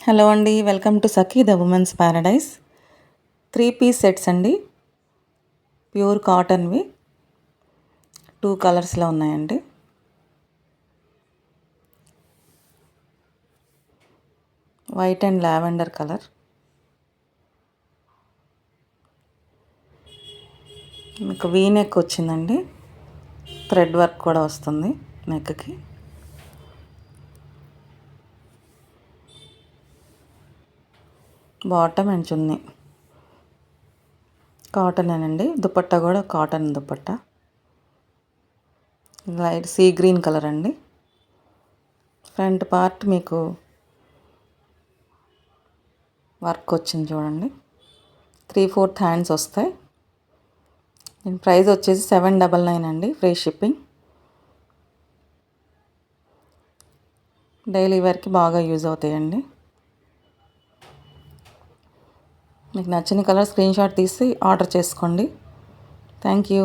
Hello అండి, welcome to Sakhi the women's paradise. 3 piece sets అండి, pure కాటన్వి. 2 కలర్స్లో ఉన్నాయండి. White and lavender colour. మీకు వీ నెక్ వచ్చిందండి, థ్రెడ్ వర్క్ కూడా వస్తుంది నెక్కి. బాటమ్ అండ్ చున్నీ కాటనేనండి. దుపట్టా కూడా cotton dupatta. Light sea green colour అండి. ఫ్రంట్ పార్ట్ మీకు వర్క్ వచ్చింది చూడండి. 3/4 హ్యాండ్స్ వస్తాయి. దీని ప్రైస్ వచ్చేసి 799 అండి, ఫ్రీ షిప్పింగ్. డైలీ వేర్కి బాగా యూజ్ అవుతాయండి. మీకు నచ్చిన కలర్ స్క్రీన్ షాట్ తీసి ఆర్డర్ చేసుకోండి. Thank you.